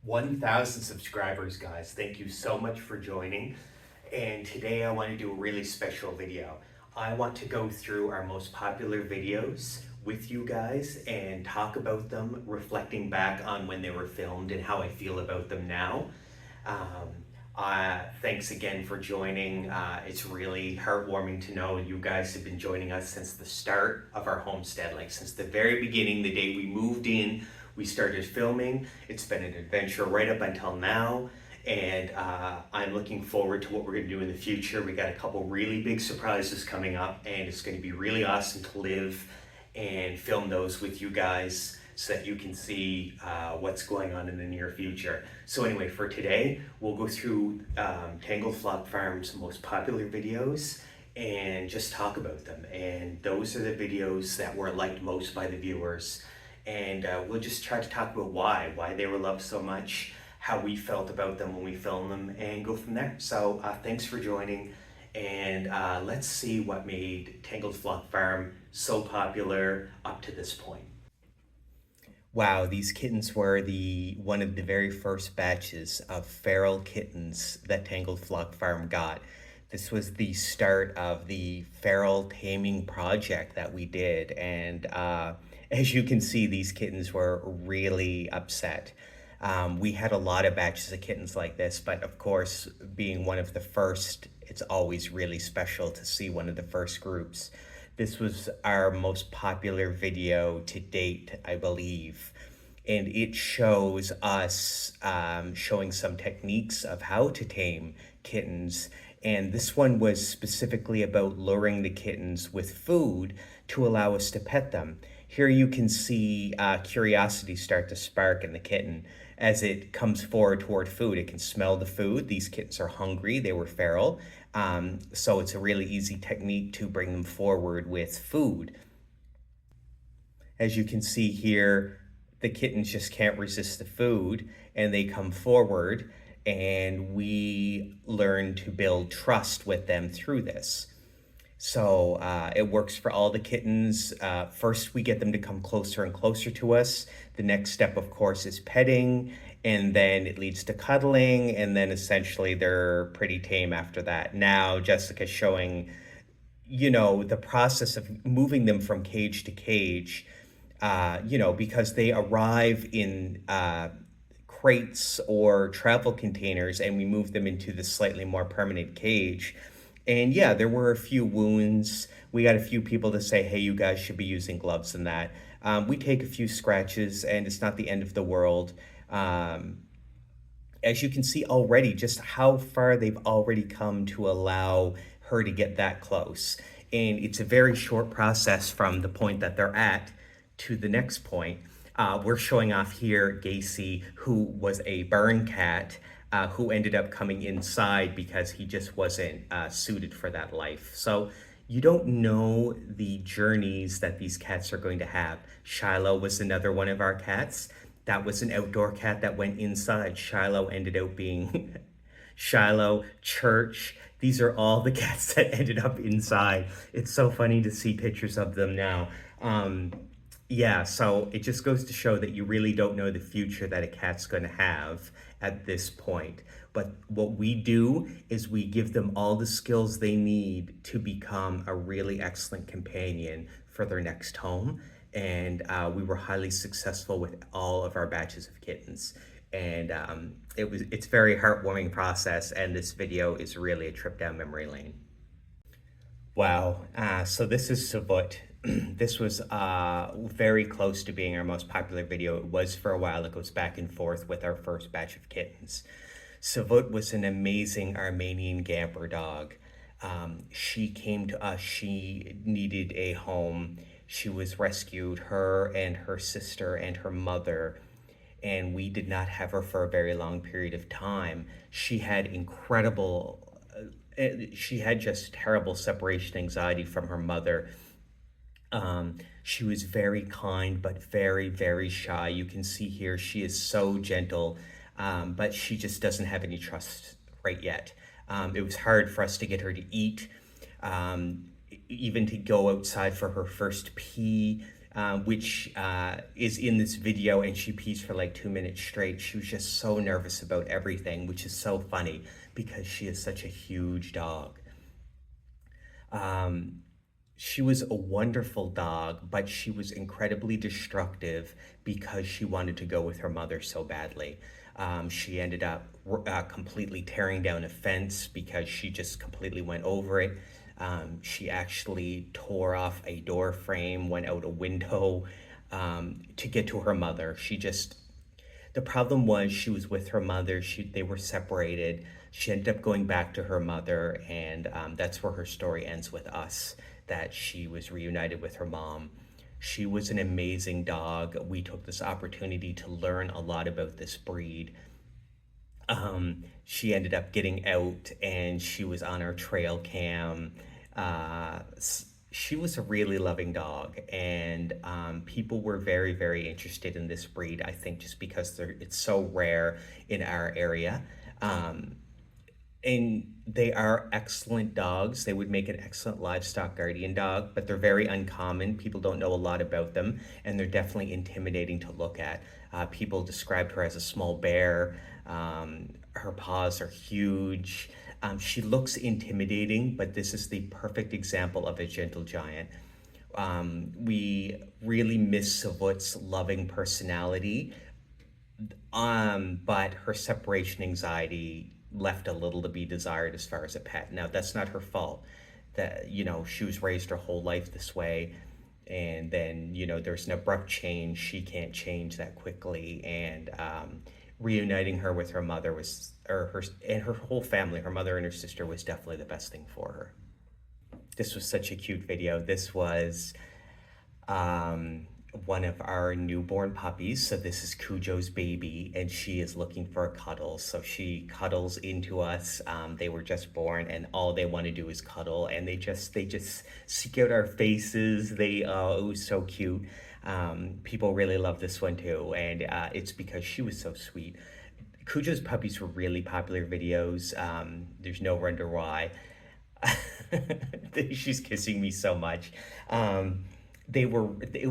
1,000 subscribers, guys. Thank you so much for joining. And today I want to do a really special video. I want to go through our most popular videos with you guys and talk about them, reflecting back on when they were filmed and how I feel about them now. Thanks again for joining. It's really heartwarming to know you guys have been joining us since the start of our homestead, like since the very beginning, the day we moved in, we started filming. It's been an adventure right up until now, and I'm looking forward to what we're going to do in the future. We got a couple really big surprises coming up, and it's going to be really awesome to live and film those with you guys so that you can see what's going on in the near future. So anyway, for today, we'll go through Tangled Flock Farm's most popular videos and just talk about them. And those are the videos that were liked most by the viewers. And we'll just try to talk about why they were loved so much, how we felt about them when we filmed them, and go from there. So thanks for joining, and let's see what made Tangled Flock Farm so popular up to this point. Wow, these kittens were one of the very first batches of feral kittens that Tangled Flock Farm got. This was the start of the feral taming project that we did, and as you can see, these kittens were really upset. We had a lot of batches of kittens like this, but of course, being one of the first, it's always really special to see one of the first groups. This was our most popular video to date, I believe, and it shows us showing some techniques of how to tame kittens. And this one was specifically about luring the kittens with food to allow us to pet them. Here you can see curiosity start to spark in the kitten as it comes forward toward food. It can smell the food. These kittens are hungry. They were feral. So it's a really easy technique to bring them forward with food. As you can see here, the kittens just can't resist the food and they come forward, and we learn to build trust with them through this. So it works for all the kittens. First, we get them to come closer and closer to us. The next step, of course, is petting, and then it leads to cuddling, and then essentially they're pretty tame after that. Now, Jessica's showing, the process of moving them from cage to cage, because they arrive in crates or travel containers, and we move them into the slightly more permanent cage. And yeah, there were a few wounds. We got a few people to say, hey, you guys should be using gloves and that. We take a few scratches, and it's not the end of the world. As you can see already, just how far they've already come to allow her to get that close. And it's a very short process from the point that they're at to the next point. We're showing off here Gacy, who was a burn cat, who ended up coming inside because he just wasn't suited for that life. So you don't know the journeys that these cats are going to have. Shiloh was another one of our cats. That was an outdoor cat that went inside. Shiloh ended up being Shiloh, Church. These are all the cats that ended up inside. It's so funny to see pictures of them now. Yeah, so it just goes to show that you really don't know the future that a cat's going to have at this point. But what we do is we give them all the skills they need to become a really excellent companion for their next home. And we were highly successful with all of our batches of kittens. And it's a very heartwarming process, and this video is really a trip down memory lane. Wow, so this is Sevut. This was very close to being our most popular video. It was for a while. It goes back and forth with our first batch of kittens. Sevut was an amazing Armenian Gampr dog. She came to us. She needed a home. She was rescued, her and her sister and her mother, and we did not have her for a very long period of time. She had just terrible separation anxiety from her mother. She was very kind, but very, very shy. You can see here, she is so gentle, but she just doesn't have any trust right yet. It was hard for us to get her to eat, even to go outside for her first pee. which is in this video, and she pees for like 2 minutes straight. She was just so nervous about everything, which is so funny because she is such a huge dog. She was a wonderful dog, but she was incredibly destructive because she wanted to go with her mother so badly. She ended up completely tearing down a fence because she just completely went over it. She actually tore off a door frame, went out a window to get to her mother. The problem was she was with her mother. They were separated. She ended up going back to her mother, and that's where her story ends with us, that she was reunited with her mom. She was an amazing dog. We took this opportunity to learn a lot about this breed. She ended up getting out, and she was on our trail cam. She was a really loving dog, and people were very, very interested in this breed, I think, just because it's so rare in our area. And they are excellent dogs. They would make an excellent livestock guardian dog, but they're very uncommon. People don't know a lot about them, and they're definitely intimidating to look at. People described her as a small bear. Her paws are huge. She looks intimidating, but this is the perfect example of a gentle giant. We really miss Sevut's loving personality, but her separation anxiety left a little to be desired as far as a pet. Now, that's not her fault. That, she was raised her whole life this way, and then, there's an abrupt change. She can't change that quickly, and reuniting her with her mother and her whole family, her mother and her sister, was definitely the best thing for her. This was such a cute video. This was one of our newborn puppies. So this is Cujo's baby, and she is looking for a cuddle. So she cuddles into us. They were just born, and all they want to do is cuddle, and they just seek out our faces. It was so cute. People really love this one too, and it's because she was so sweet. Cujo's puppies were really popular videos. There's no wonder why. She's kissing me so much. It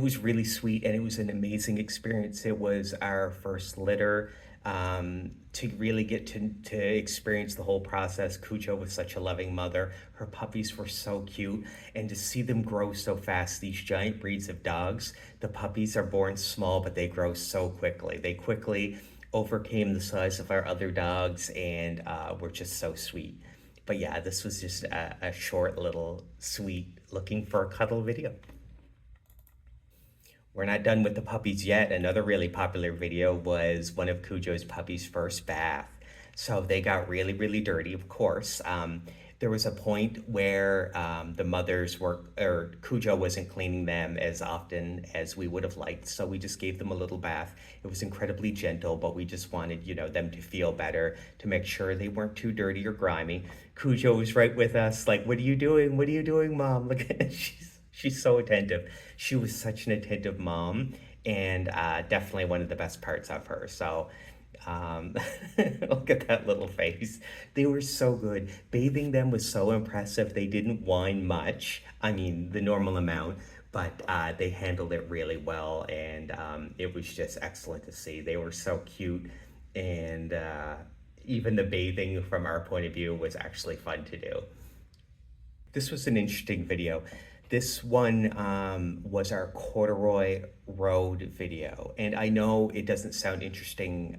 was really sweet, and it was an amazing experience. It was our first litter. To really get to experience the whole process. Cujo was such a loving mother. Her puppies were so cute, and to see them grow so fast. These giant breeds of dogs, the puppies are born small, but they grow so quickly. They quickly overcame the size of our other dogs, and were just so sweet. But yeah, this was just a short little sweet looking for a cuddle video. We're not done with the puppies yet. Another really popular video was one of Cujo's puppies' first bath. So they got really, really dirty, of course. There was a point where the mothers Cujo wasn't cleaning them as often as we would have liked. So we just gave them a little bath. It was incredibly gentle, but we just wanted, them to feel better, to make sure they weren't too dirty or grimy. Cujo was right with us, like, "What are you doing? What are you doing, Mom?" Look at she's so attentive. She was such an attentive mom, and definitely one of the best parts of her. So look at that little face. They were so good. Bathing them was so impressive. They didn't whine much. I mean, the normal amount, but they handled it really well, and it was just excellent to see. They were so cute, and even the bathing from our point of view was actually fun to do. This was an interesting video. This one was our Corduroy Road video. And I know it doesn't sound interesting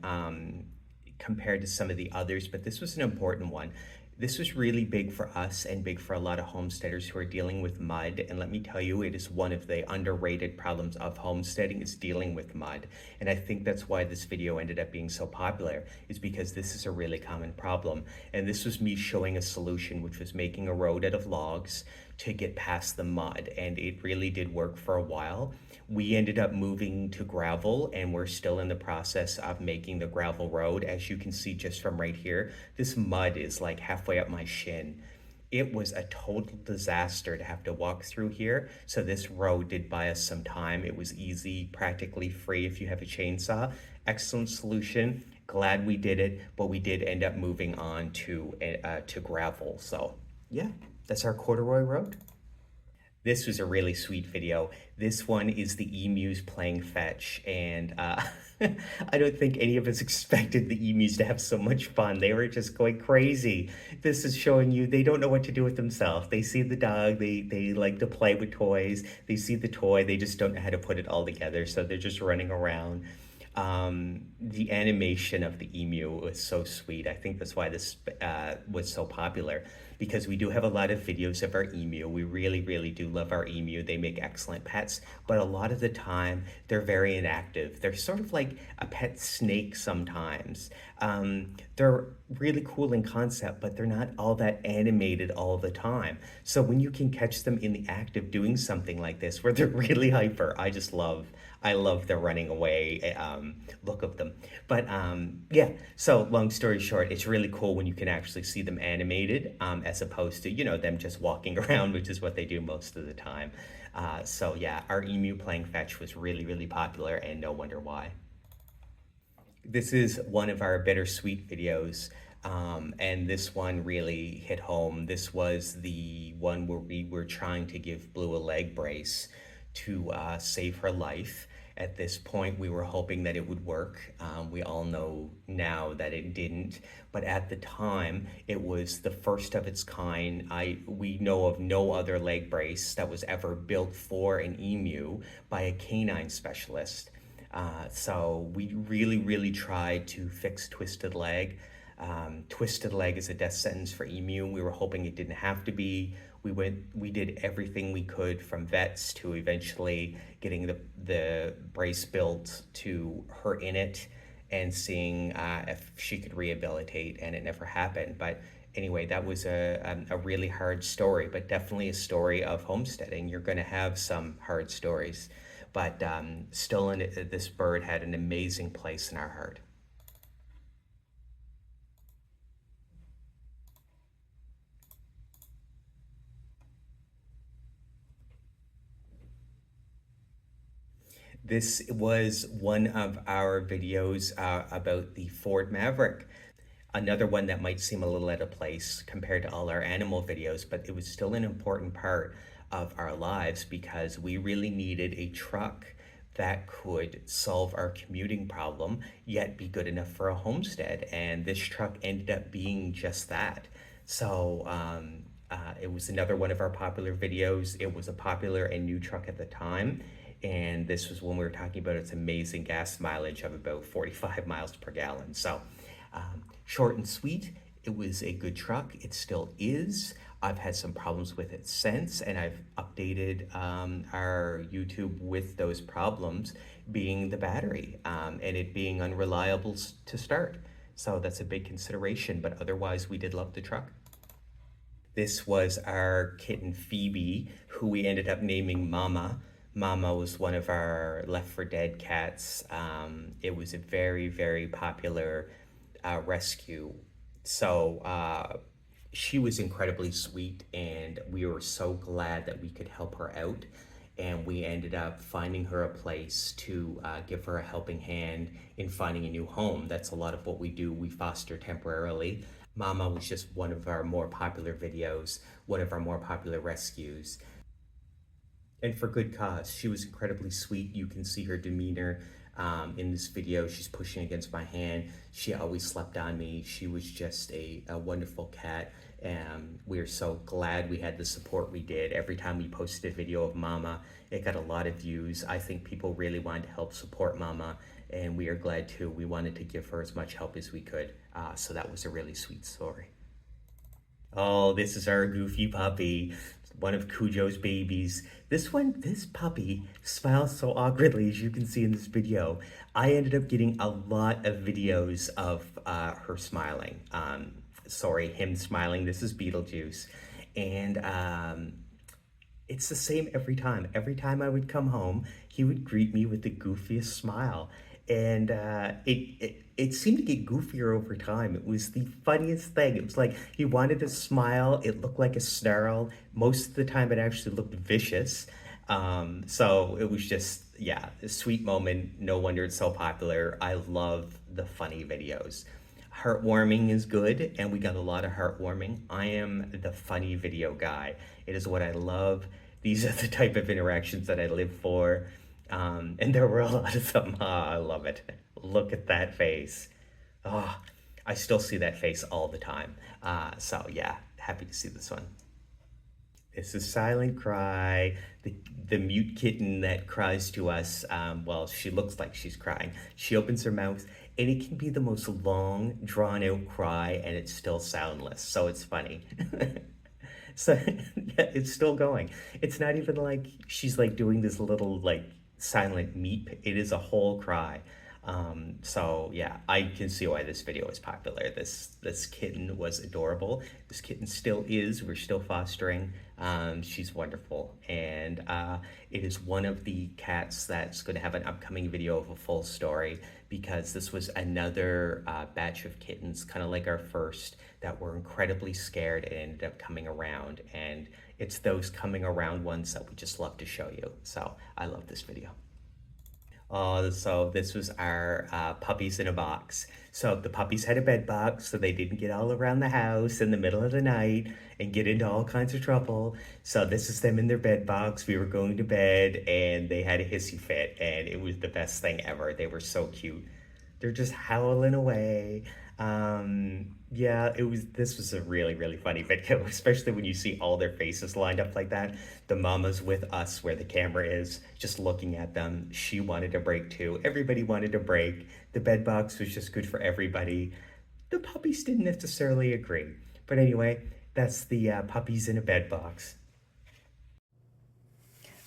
compared to some of the others, but this was an important one. This was really big for us and big for a lot of homesteaders who are dealing with mud. And let me tell you, it is one of the underrated problems of homesteading, is dealing with mud. And I think that's why this video ended up being so popular, is because this is a really common problem. And this was me showing a solution, which was making a road out of logs to get past the mud. And it really did work for a while. We ended up moving to gravel, and we're still in the process of making the gravel road. As you can see just from right here, this mud is like halfway up my shin. It was a total disaster to have to walk through here. So this road did buy us some time. It was easy, practically free if you have a chainsaw. Excellent solution. Glad we did it, but we did end up moving on to gravel. So yeah, that's our Corduroy Road. This was a really sweet video. This one is the emus playing fetch, and I don't think any of us expected the emus to have so much fun. They were just going crazy. This is showing you they don't know what to do with themselves. They see the dog, they like to play with toys. They see the toy, they just don't know how to put it all together, so they're just running around. The animation of the emu was so sweet. I think that's why this was so popular, because we do have a lot of videos of our emu. We really, really do love our emu. They make excellent pets, but a lot of the time they're very inactive. They're sort of like a pet snake sometimes. They're really cool in concept, but they're not all that animated all the time. So when you can catch them in the act of doing something like this, where they're really hyper, I love the running away look of them. But yeah, so long story short, it's really cool when you can actually see them animated as opposed to, you know, them just walking around, which is what they do most of the time. So yeah, our emu playing fetch was really, really popular, and no wonder why. This is one of our bittersweet videos. And this one really hit home. This was the one where we were trying to give Blue a leg brace to save her life. At this point, we were hoping that it would work. We all know now that it didn't, but at the time, it was the first of its kind. We know of no other leg brace that was ever built for an emu by a canine specialist. So we really, really tried to fix twisted leg. Twisted leg is a death sentence for emu. We were hoping it didn't have to be. We did everything we could, from vets to eventually getting the brace built to her in it and seeing if she could rehabilitate, and it never happened. But anyway, that was a really hard story, but definitely a story of homesteading. You're going to have some hard stories, but still, this bird had an amazing place in our heart. This was one of our videos about the Ford Maverick. Another one that might seem a little out of place compared to all our animal videos, but it was still an important part of our lives because we really needed a truck that could solve our commuting problem, yet be good enough for a homestead. And this truck ended up being just that. So it was another one of our popular videos. It was a popular and new truck at the time. And this was when we were talking about its amazing gas mileage of about 45 miles per gallon. So short and sweet, it was a good truck. It still is. I've had some problems with it since, and I've updated our YouTube with those problems, being the battery and it being unreliable to start. So that's a big consideration, but otherwise we did love the truck. This was our kitten Phoebe, who we ended up naming Mama. Mama was one of our Left for Dead cats. It was a very, very popular rescue. So she was incredibly sweet, and we were so glad that we could help her out. And we ended up finding her a place to give her a helping hand in finding a new home. That's a lot of what we do. We foster temporarily. Mama was just one of our more popular videos, one of our more popular rescues. And for good cause. She was incredibly sweet. You can see her demeanor in this video. She's pushing against my hand. She always slept on me. She was just a wonderful cat. We're so glad we had the support we did. Every time we posted a video of Mama, it got a lot of views. I think people really wanted to help support Mama, and we are glad too. We wanted to give her as much help as we could. So that was a really sweet story. Oh, this is our goofy puppy, one of Cujo's babies. This puppy smiles so awkwardly, as you can see in this video. I ended up getting a lot of videos of her smiling. Him smiling. This is Beetlejuice. And it's the same every time. Every time I would come home, he would greet me with the goofiest smile. And it seemed to get goofier over time. It was the funniest thing. It was like he wanted to smile. It looked like a snarl. Most of the time it actually looked vicious. So it was just, yeah, a sweet moment. No wonder it's so popular. I love the funny videos. Heartwarming is good, and we got a lot of heartwarming. I am the funny video guy. It is what I love. These are the type of interactions that I live for. And there were a lot of them. I love it. Look at that face. Oh, I still see that face all the time. So yeah, happy to see this one. It's a silent cry. The mute kitten that cries to us, well, she looks like she's crying. She opens her mouth, and it can be the most long, drawn-out cry, and it's still soundless, so it's funny. So, yeah, it's still going. It's not even like she's, like, doing this little, like, silent meep. It is a whole cry. So yeah, I can see why this video is popular. This kitten was adorable. This kitten still is. We're still fostering. She's wonderful, and it is one of the cats that's going to have an upcoming video of a full story, because this was another batch of kittens, kind of like our first, that were incredibly scared and ended up coming around, and it's those coming around ones that we just love to show you. So I love this video. So this was our puppies in a box. So the puppies had a bed box, so they didn't get all around the house in the middle of the night and get into all kinds of trouble. So this is them in their bed box. We were going to bed, and they had a hissy fit, and it was the best thing ever. They were so cute. They're just howling away. Yeah, this was a really, really funny video, especially when you see all their faces lined up like that. The mama's with us where the camera is, just looking at them. She wanted a break too. Everybody wanted a break. The bed box was just good for everybody. The puppies didn't necessarily agree. But anyway, that's the puppies in a bed box.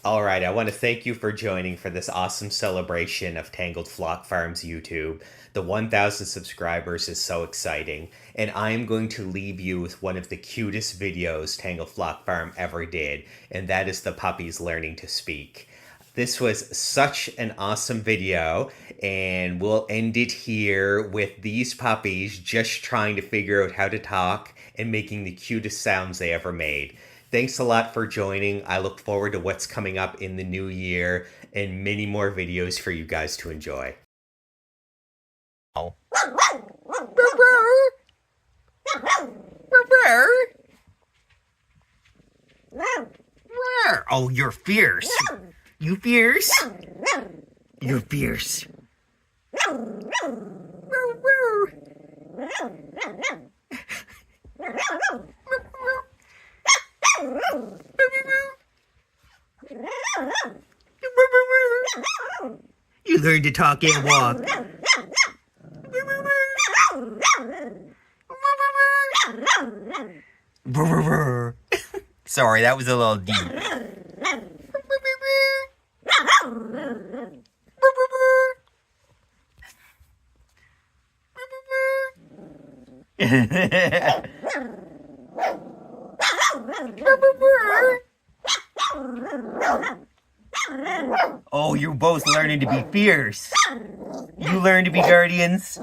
All right, I want to thank you for joining for this awesome celebration of Tangled Flock Farm's YouTube. The 1,000 subscribers is so exciting, and I am going to leave you with one of the cutest videos Tangled Flock Farm ever did, and that is the puppies learning to speak. This was such an awesome video, and we'll end it here with these puppies just trying to figure out how to talk and making the cutest sounds they ever made. Thanks a lot for joining. I look forward to what's coming up in the new year and many more videos for you guys to enjoy. Oh. Oh, you're fierce. You fierce? You're fierce. You learned to talk and walk. Sorry, that was a little deep. Oh, you're both learning to be fierce. You learn to be guardians.